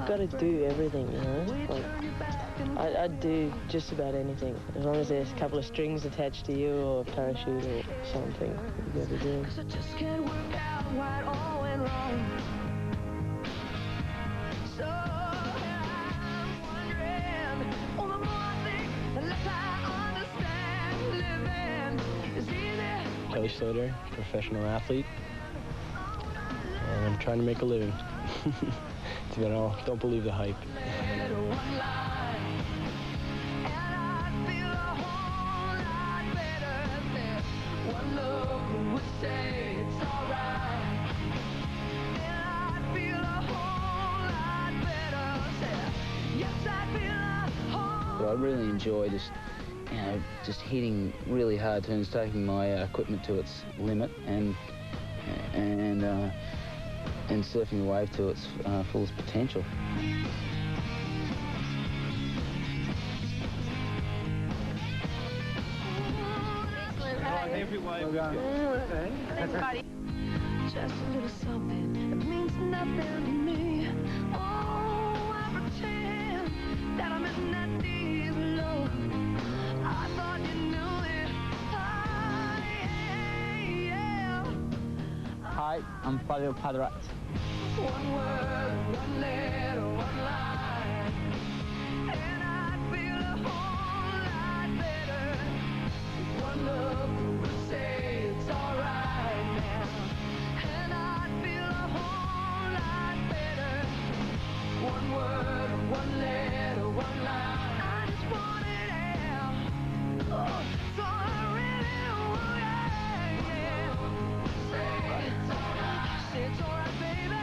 You've got to do everything, you know? Like, I'd do just about anything. As long as there's a couple of strings attached to you or a parachute or something, you've got to do. I just can't work out why it all went wrong. So I'm wondering, all the more I think, the less I understand. Living is easy. Kelly Slater, professional athlete, and I'm trying to make a living. To be honest, don't believe the hype. I really enjoy just hitting really hard turns, taking my equipment to its limit, and surfing the wave to its fullest potential. Thanks, buddy. Just a little something that means nothing to me. Oh, I pretend that I'm in that deep low. I thought you knew it. Hi, I'm Fabio Padrat. One word, one letter, one line, and I'd feel a whole lot better. One look would say it's alright now, and I'd feel a whole lot better. One word, one letter, one line. I just want it out. Oh, so I really want it. Yeah. Say it's alright. Say it's alright, baby.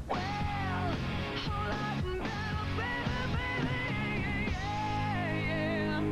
Well, whole lot better, baby, baby. Yeah, yeah.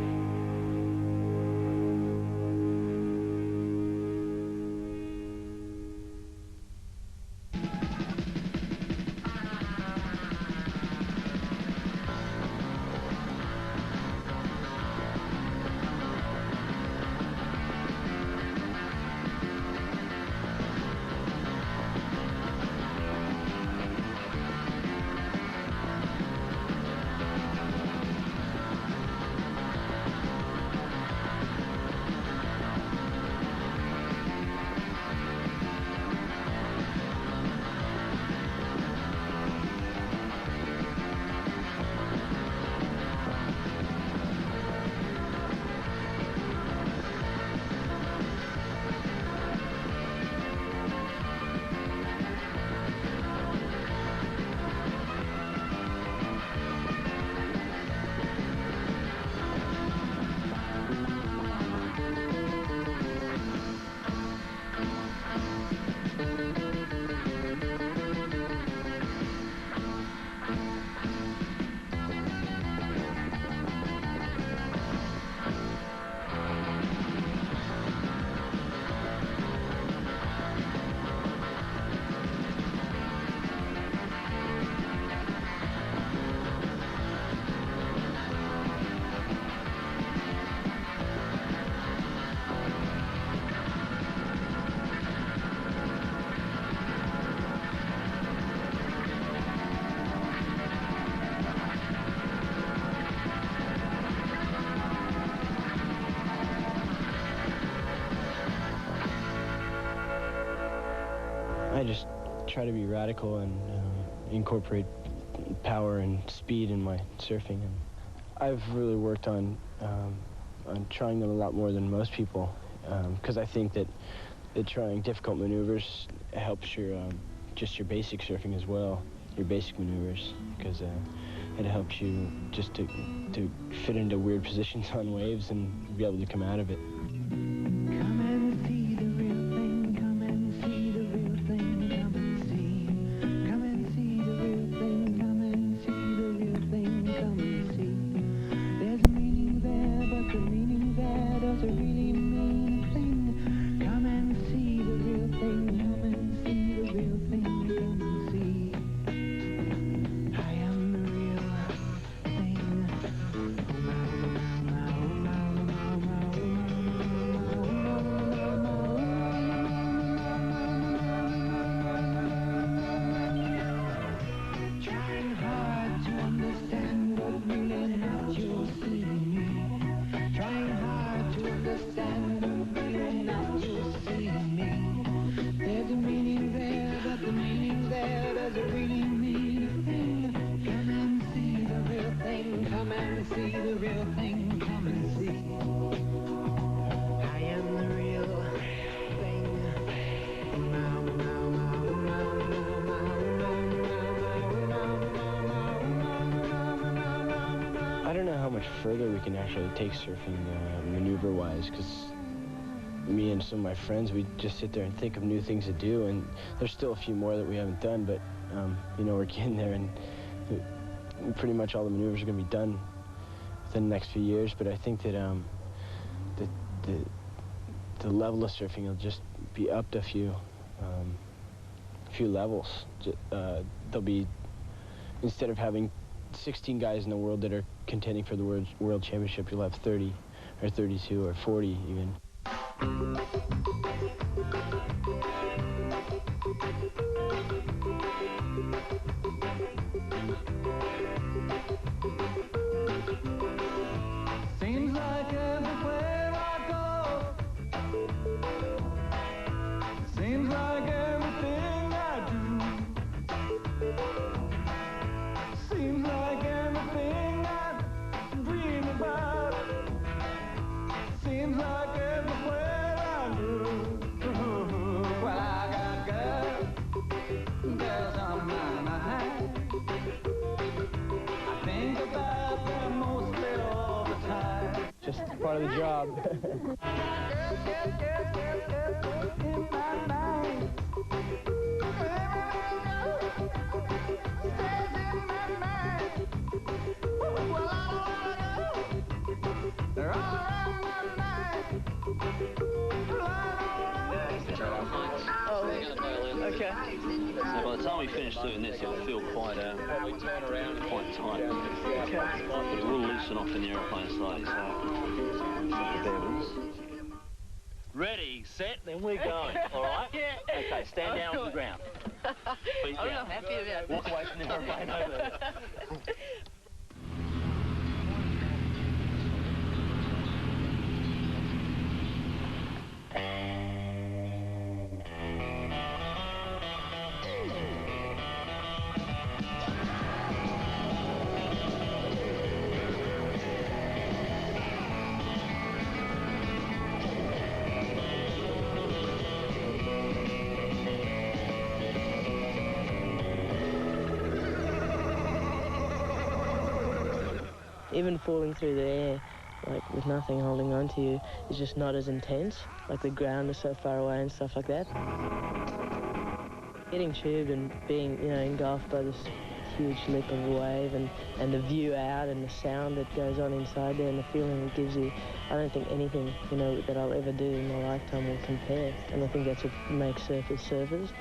I just try to be radical and incorporate power and speed in my surfing. And I've really worked on trying them a lot more than most people, because I think that trying difficult maneuvers helps your just your basic surfing as well, your basic maneuvers, because it helps you just to fit into weird positions on waves and be able to come out of it. Come and see the real thing. Come and see the real thing. Come and see. Come and see the real thing. Come and see the real thing. Come and see. There's a meaning there, but the meaning there doesn't really mean a thing. Come and see the real thing. Come and see the real thing. Come and see. I am the real thing. Oh my, oh my, oh my, oh my, oh my, oh my, oh my. to see the real thing, come and see. I am the real thing. I don't know how much further we can actually take surfing maneuver-wise, because me and some of my friends, we just sit there and think of new things to do, and there's still a few more that we haven't done, but you know, we're getting there, and pretty much all the maneuvers are going to be done within the next few years. But I think that the level of surfing will just be upped a few levels. There'll be, instead of having 16 guys in the world that are contending for the world championship, you'll have 30 or 32 or 40 even. Seems like everywhere I go, seems like everything I do, seems like everything I dream about, seems like everywhere I do. Well, I got girls on my mind. I think about them mostly all the time. Just part of the job. In my mind. Stays in my mind. Well, I don't wanna go. They're all around my mind. Okay. So by the time we finish doing this, it'll feel quite tight. Okay. But it will loosen off in the aeroplane slightly, so bear with us. Ready, set, then we're going, all right? Yeah. Okay, stand down on the ground. Feet I'm down. not happy about it. Walk away from the aeroplane over there. Even falling through the air, like with nothing holding on to you, is just not as intense. Like the ground is so far away and stuff like that. Getting tubed and being, you know, engulfed by this huge lip of a wave and the view out and the sound that goes on inside there and the feeling it gives you, I don't think anything, you know, that I'll ever do in my lifetime will compare. And I think that's what makes surfers surfers.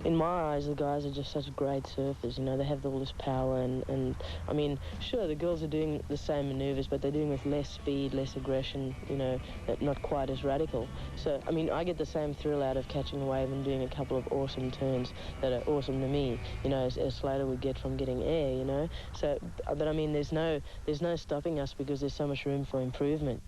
In my eyes, the guys are just such great surfers, you know, they have all this power and I mean, sure, the girls are doing the same maneuvers, but they're doing with less speed, less aggression, you know, not quite as radical. So, I mean, I get the same thrill out of catching a wave and doing a couple of awesome turns that are awesome to me, you know, as Slater would get from getting air, you know. So, but I mean, there's no stopping us because there's so much room for improvement.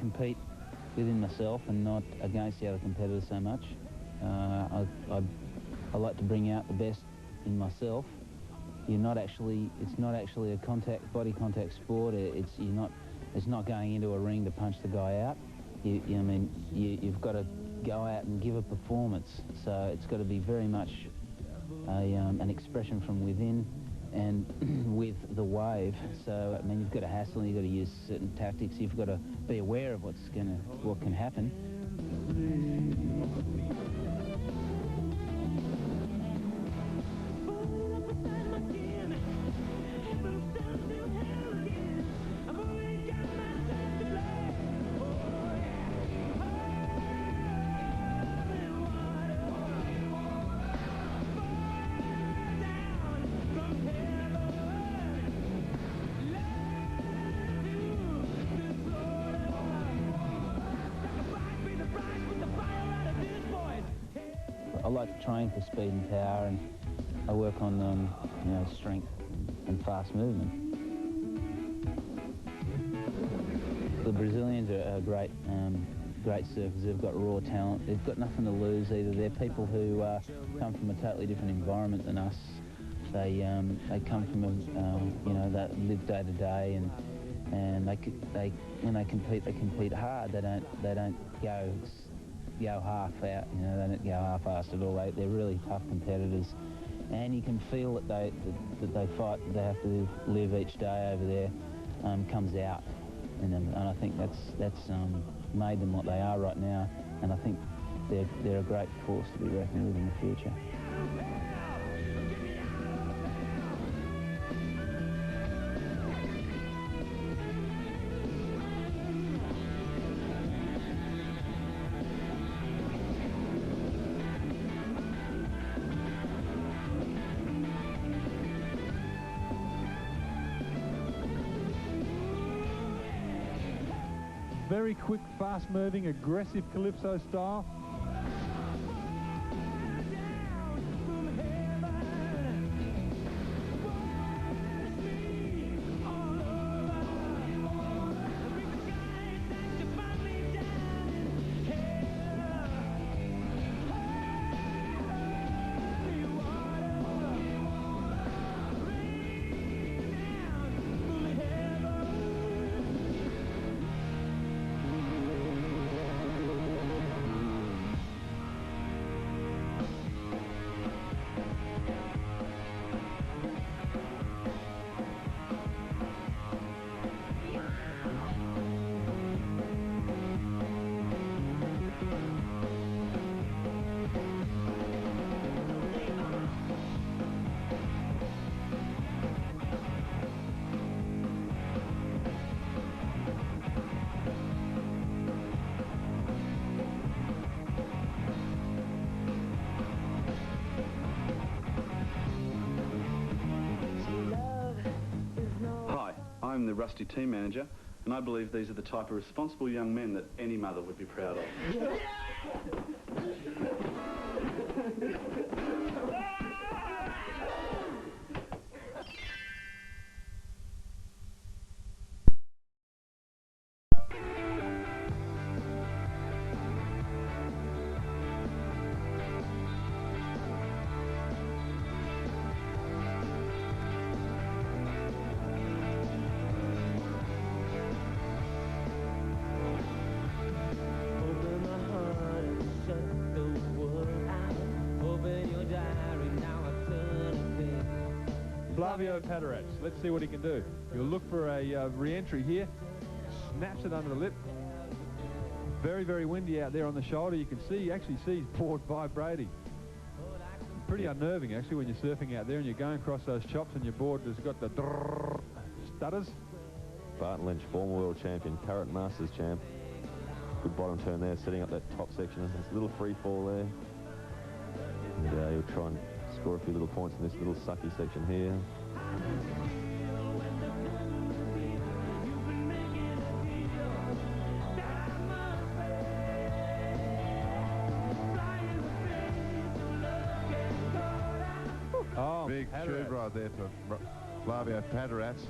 compete within myself and not against the other competitors so much. I like to bring out the best in myself. It's not actually a body contact sport. It's not going into a ring to punch the guy out. You've got to go out and give a performance. So it's got to be very much an expression from within and with the wave. So I mean, you've got to hassle, you've got to use certain tactics. You've got to be aware of what can happen. I like to train for speed and power, and I work on strength and fast movement. The Brazilians are great surfers. They've got raw talent. They've got nothing to lose either. They're people who come from a totally different environment than us. They come from that live day to day, and they when they compete hard. They don't go half out, they don't go half-assed at all. They're really tough competitors, and you can feel that they fight, that they have to live each day over there, comes out in them, and I think that's made them what they are right now, and I think they're a great force to be reckoned with in the future. Very quick, fast-moving, aggressive calypso style. I'm the Rusty team manager, and I believe these are the type of responsible young men that any mother would be proud of. Flavio Paderats, let's see what he can do. He'll look for a re-entry here, snaps it under the lip. Very, very windy out there on the shoulder. You can see, actually sees board vibrating. Pretty unnerving actually when you're surfing out there and you're going across those chops and your board has got the stutters. Barton Lynch, former world champion, Margaret Masters champ. Good bottom turn there, setting up that top section. There's a little free fall there. And he'll try and score a few little points in this little sucky section here. Oh, big tube right there for Flavio Paderats.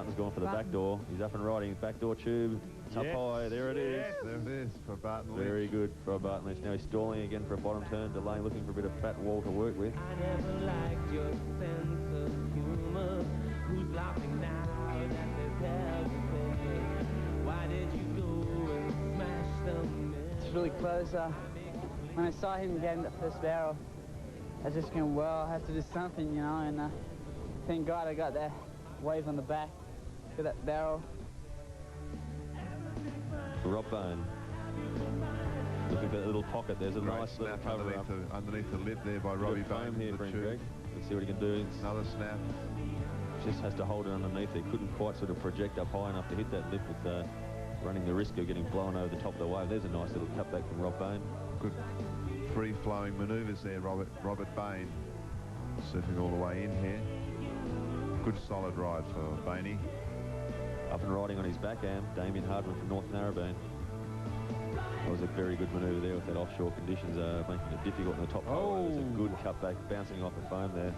Barton's gone for the back door. He's up and riding. Back door tube. Up high. There it is. Yes, there it is for Barton Lynch. Very good for Barton Lynch. Now he's stalling again for a bottom turn. Delaying, looking for a bit of fat wall to work with. I never liked your sense of humor. Who's laughing now that there's hell to pay? Why did you go and smash the mirror? It's really close. When I saw him getting the first barrel, I just came, well, I have to do something, you know, and thank God I got that wave on the back for that barrel. Rob Bone. Looking for that little pocket. There's a nice little snap cover up. underneath the lip there by Robbie Bone here for him, Greg. Let's see what he can do. Another snap. Just has to hold it underneath. He couldn't quite sort of project up high enough to hit that lip with running the risk of getting blown over the top of the wave. There's a nice little cutback from Rob Bone. Good free-flowing manoeuvres there, Robert Bain. Surfing all the way in here. Good solid ride for Bainey. Up and riding on his backhand, Damien Hardman from North Narrabeen. That was a very good manoeuvre there with that offshore conditions making it difficult in the top. Oh, it was a good cutback, bouncing off the foam there.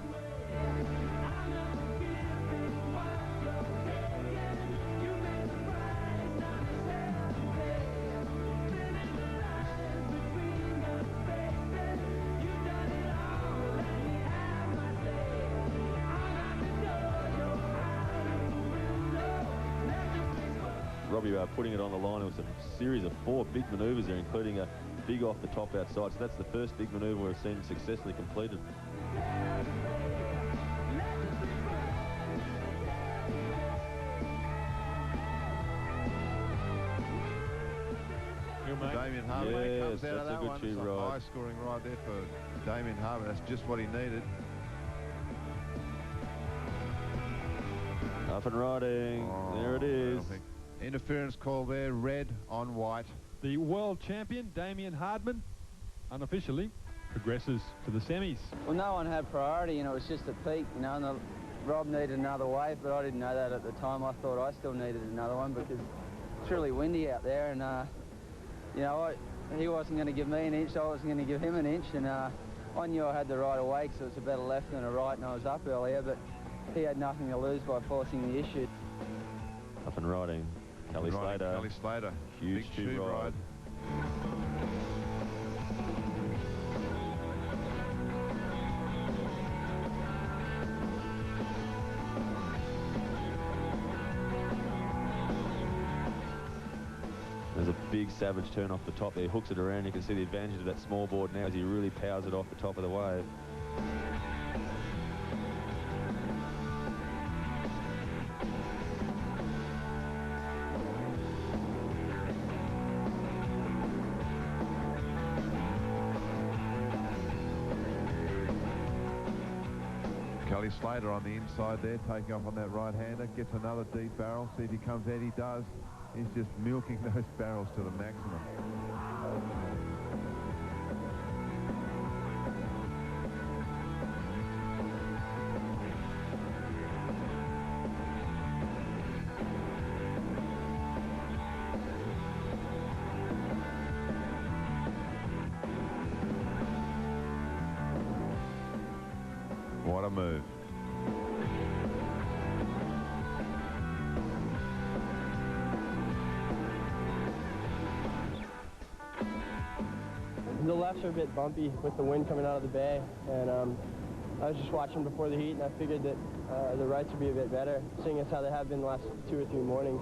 Robbie putting it on the line. It was a series of 4 big manoeuvres there, including a big off the top outside. So that's the first big manoeuvre we've seen successfully completed. Damien Harvey comes out of that one. It's a ride. high-scoring ride there for Damien Harvey. That's just what he needed. Up and riding. There it is. Interference call there, red on white. The world champion, Damien Hardman, unofficially progresses to the semis. Well, no one had priority, and it was just a peak, you know, and Rob needed another wave, but I didn't know that at the time. I thought I still needed another one because it's really windy out there, and, you know, he wasn't going to give me an inch, I wasn't going to give him an inch, and I knew I had the right away, so it's a better left than a right, and I was up earlier, but he had nothing to lose by forcing the issue. Up and riding. Kelly Slater. Huge big tube ride. There's a big savage turn off the top there. Hooks it around. You can see the advantage of that small board now as he really powers it off the top of the wave. Kelly Slater on the inside there, taking off on that right-hander, gets another deep barrel. See if he comes out. He does. He's just milking those barrels to the maximum. What a move. The lefts are a bit bumpy with the wind coming out of the bay, and I was just watching before the heat, and I figured that the rights would be a bit better, seeing as how they have been the last 2 or 3 mornings.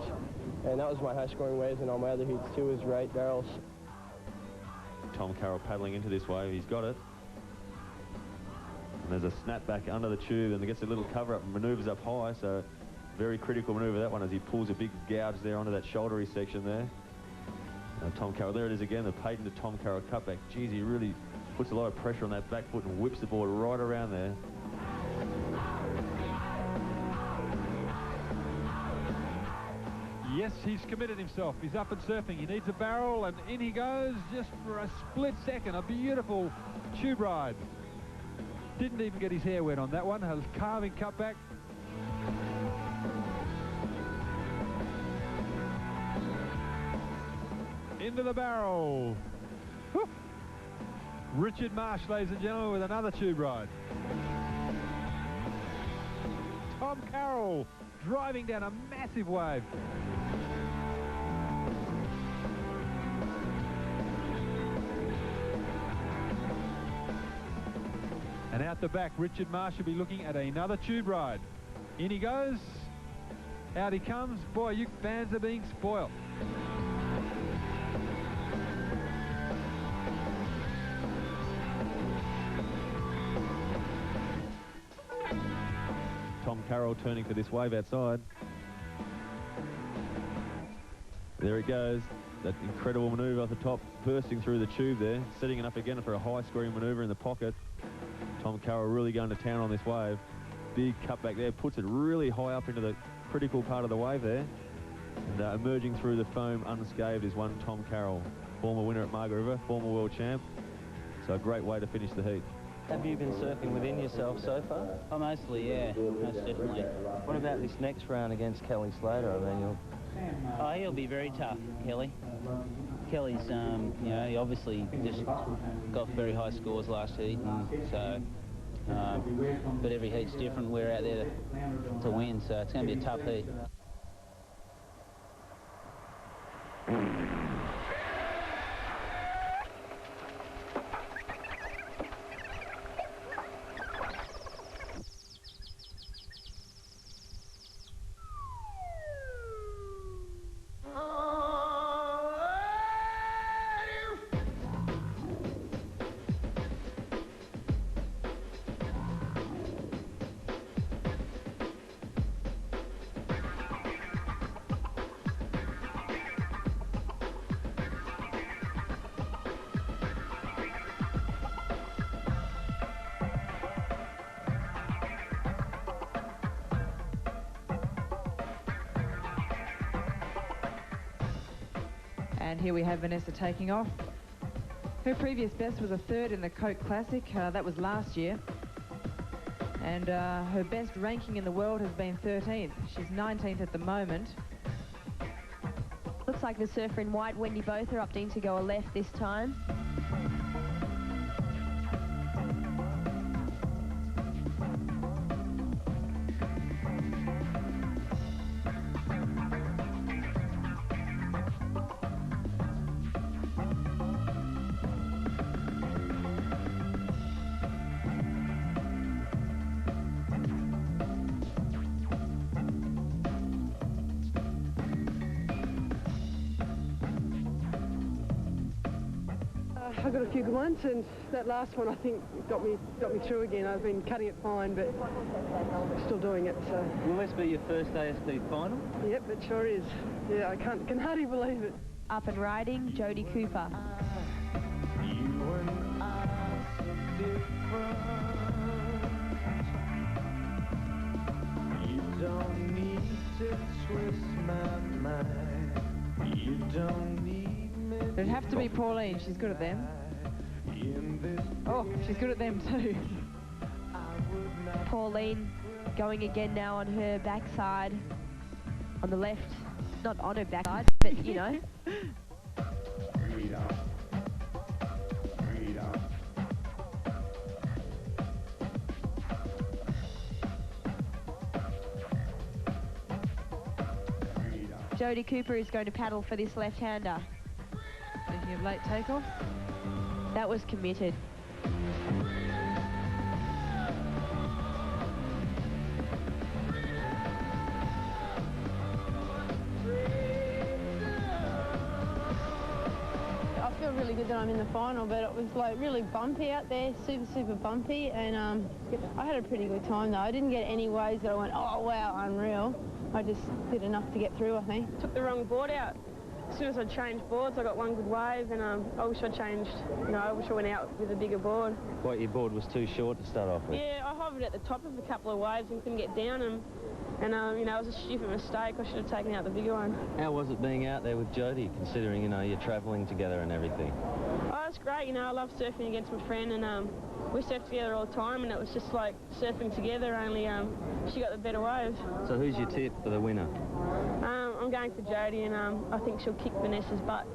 And that was my high-scoring waves in all my other heats too, was right barrels. Tom Carroll paddling into this wave. He's got it. And there's a snap back under the tube, and he gets a little cover up and manoeuvres up high. So very critical manoeuvre, that one, as he pulls a big gouge there onto that shouldery section there. Tom Carroll, there it is again, the patented Tom Carroll cutback. Geez, he really puts a lot of pressure on that back foot and whips the board right around there. Yes, he's committed himself. He's up and surfing. He needs a barrel, and in he goes just for a split second. A beautiful tube ride. Didn't even get his hair wet on that one. A carving cutback. Into the barrel. Whew. Richard Marsh, ladies and gentlemen, with another tube ride. Tom Carroll driving down a massive wave. And out the back, Richard Marsh will be looking at another tube ride. In he goes. Out he comes. Boy, you fans are being spoilt. Tom Carroll turning for this wave outside. There it goes. That incredible manoeuvre off the top, bursting through the tube there, setting it up again for a high-scoring manoeuvre in the pocket. Tom Carroll really going to town on this wave. Big cutback there, puts it really high up into the critical part of the wave there. And emerging through the foam unscathed is one Tom Carroll, former winner at Margaret River, former world champ. So a great way to finish the heat. Have you been surfing within yourself so far? Oh, mostly, yeah, most definitely. What about this next round against Kelly Slater? I mean, Oh, he'll be very tough, Kelly. Kelly's, you know, he obviously just got very high scores last heat, and so, but every heat's different. We're out there to win, so it's going to be a tough heat. And here we have Vanessa taking off. Her previous best was a 3rd in the Coke Classic. That was last year. And her best ranking in the world has been 13th. She's 19th at the moment. Looks like the surfer in white, Wendy Botha, opting to go a left this time. I got a few good ones, and that last one I think got me through again. I've been cutting it fine, but still doing it. So. will this be your first ASB final? Yep, it sure is. Yeah, I can hardly believe it. Up and riding, Jodie Cooper. You don't need to twist my mind. You don't need me. It'd have to be Pauline. She's good at them. Oh, she's good at them too. Pauline going again now on her backside. On the left. Not on her backside, but you know. Jodie Cooper is going to paddle for this left-hander. Thinking of late takeoff. That was committed. I feel really good that I'm in the final, but it was like really bumpy out there, super bumpy, and I had a pretty good time though. I didn't get any waves that I went, oh wow, unreal. I just did enough to get through, I think. Took the wrong board out. As soon as I changed boards, I got one good wave, and I wish I changed, I wish I went out with a bigger board. What, your board was too short to start off with? Yeah, I hovered at the top of a couple of waves and couldn't get down them. And, it was a stupid mistake. I should have taken out the bigger one. How was it being out there with Jodie, considering, you're travelling together and everything? Oh, it's great, I love surfing against my friend, and we surf together all the time, and it was just like surfing together, only she got the better wave. So who's your tip for the winner? I'm going for Jodie, and I think she'll kick Vanessa's butt.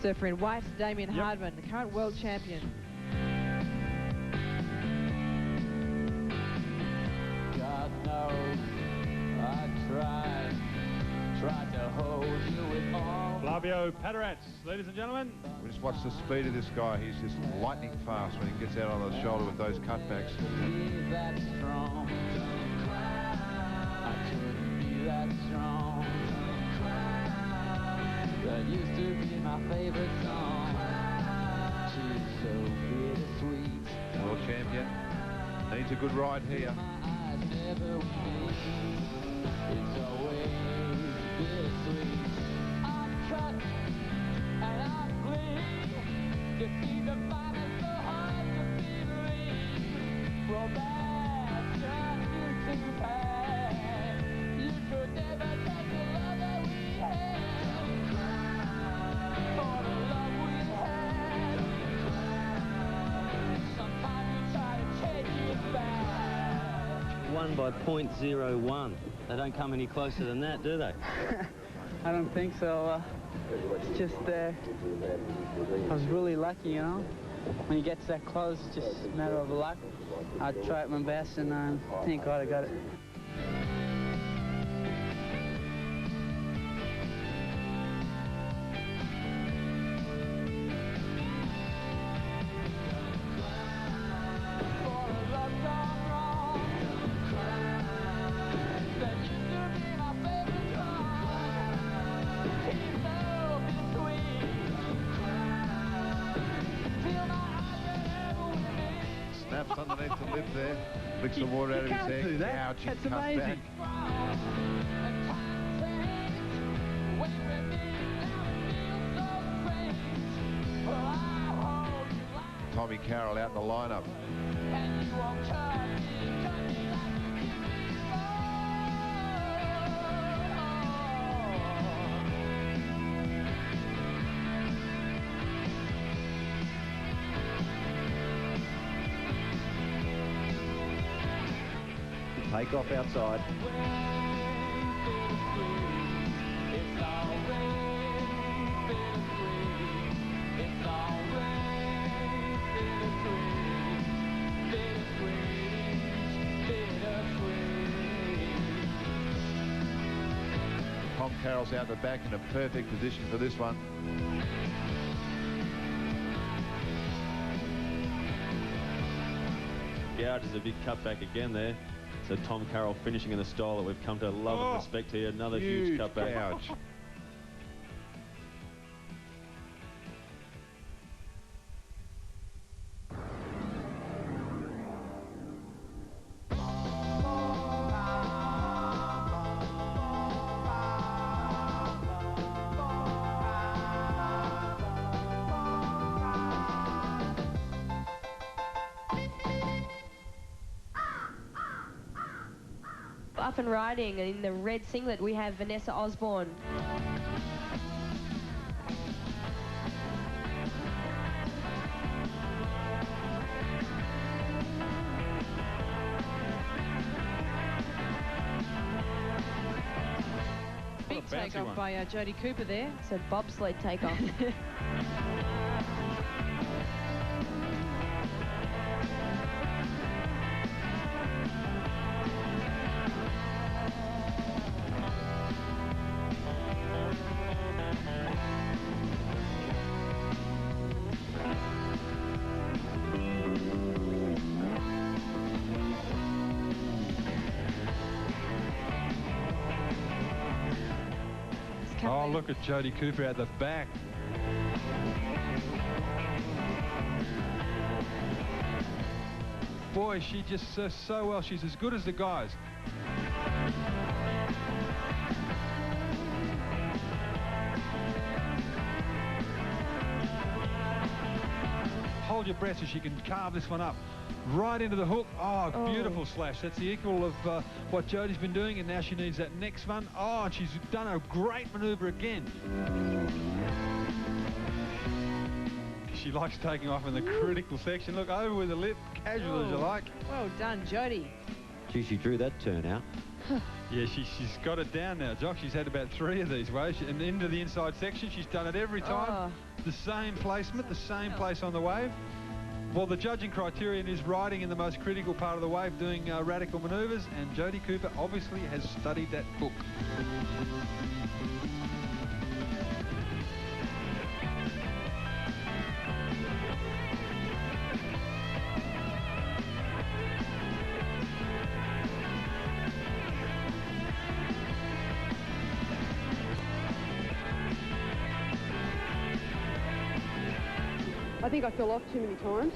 Surfer in white, Damien Hardman, the current world champion. God knows I tried to hold you with all. Flavio Paterats, ladies and gentlemen. We just watch the speed of this guy. He's just lightning fast when he gets out on the shoulder with those cutbacks. Be that strong. I couldn't be that strong. That used to be my favorite song. She's so bittersweet. World champion. Needs a good ride here. My eyes never weep. It's always bittersweet. I'm cut and I bleed. Defeat the violence so hard to believe. Well, that's just too bad. You could never take the love that we had. For the love we had. Sometimes you try to take it back. Won by .01. They don't come any closer than that, do they? I don't think so. It's just I was really lucky, you know. When you get that close, it's just a matter of luck. I tried my best, and I think I got it. Snaps underneath the lip there. Licks the water out of his head. do that. Ouch, That's cut amazing. back. Tommy Carroll out in the lineup. Take off outside. Tom Carroll's out the back in a perfect position for this one. Gouge is a big cutback again there. So Tom Carroll finishing in the style that we've come to love and respect here. Another huge cutback. Gouge. Up and riding in the red singlet, we have Vanessa Osborne. Big takeoff by Jodie Cooper there. It's a bobsled takeoff. Oh, look at Jodie Cooper at the back. Boy, she just does so well. She's as good as the guys. Hold your breath so she can carve this one up. Right into the hook. Oh, beautiful slash. That's the equal of what Jodie's been doing, and now she needs that next one. Oh, and she's done a great manoeuvre again. She likes taking off in the critical section. Look, over with the lip, casual as you like. Well done, Jodie. Gee, she drew that turn out. Yeah, she's got it down now, Jock. She's had about 3 of these waves. And into the inside section, she's done it every time. The same placement, the same place on the wave. Well, the judging criterion is riding in the most critical part of the wave, doing radical manoeuvres, and Jodie Cooper obviously has studied that book. I think I fell off too many times,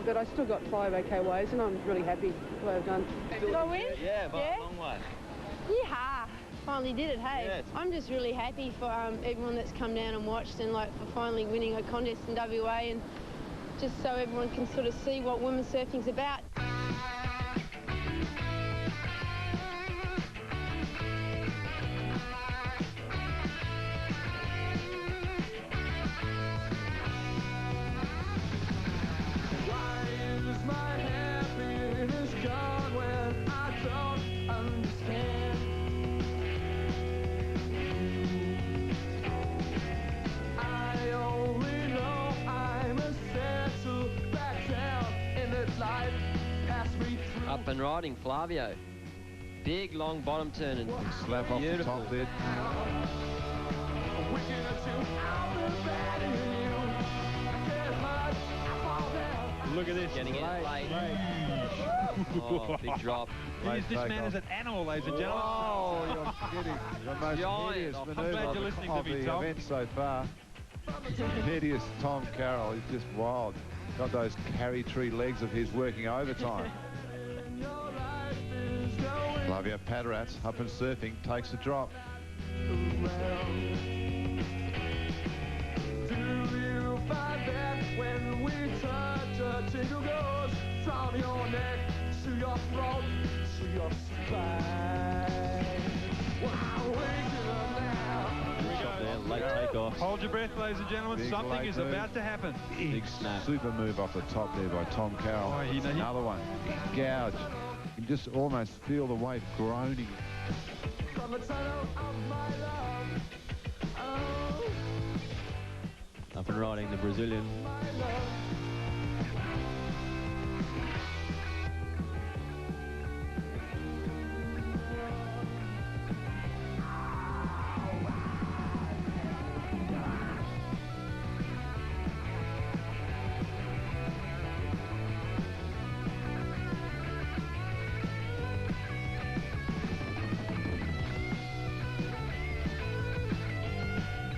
but I still got 5 OK waves, and I'm really happy with the way I've done. Did I win? Yeah, by a long way. Yeah, finally did it, hey. Yeah, I'm just really happy for everyone that's come down and watched, and like for finally winning a contest in WA, and just so everyone can sort of see what women's surfing's about. Up and riding, Flavio. Big, long bottom turn and slap off the top there. Look at this. Getting in late. Oh, big drop. This man is an animal, ladies and gentlemen. Oh, you're kidding. The most hideous I'm manoeuvre glad you're listening to me, the Tom. event so far. Hideous Tom Carroll. He's just wild. Got those carry tree legs of his working overtime. Flavio Paterats up and surfing, takes a drop. Do you find that when we touch a tingle goes from your neck to your throat to your spine? Wow, waking up now. Shot there, late takeoff. Hold your breath, ladies and gentlemen. Big Something late is move. about to happen. Big snap. Super move off the top there by Tom Carroll. Oh, Another one. Big gouge. You can just almost feel the wave groaning. From the tunnel of my love. Oh, Up and riding the Brazilian. my love.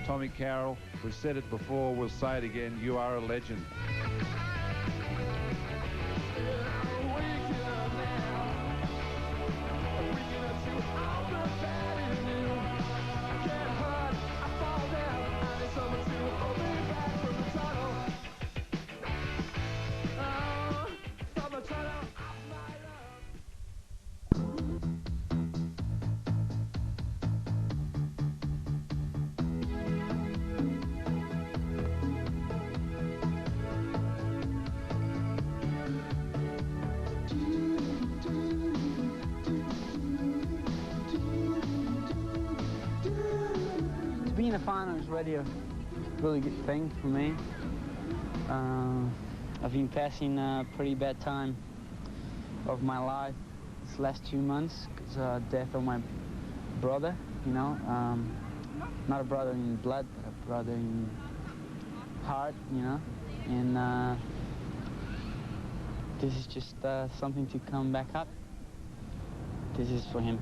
Tommy Carroll, we've said it before, we'll say it again, you are a legend. Being a final is really a really good thing for me. I've been passing a pretty bad time of my life these last 2 months because of the death of my brother, you know. Not a brother in blood, but a brother in heart, you know. And this is just something to come back up. This is for him.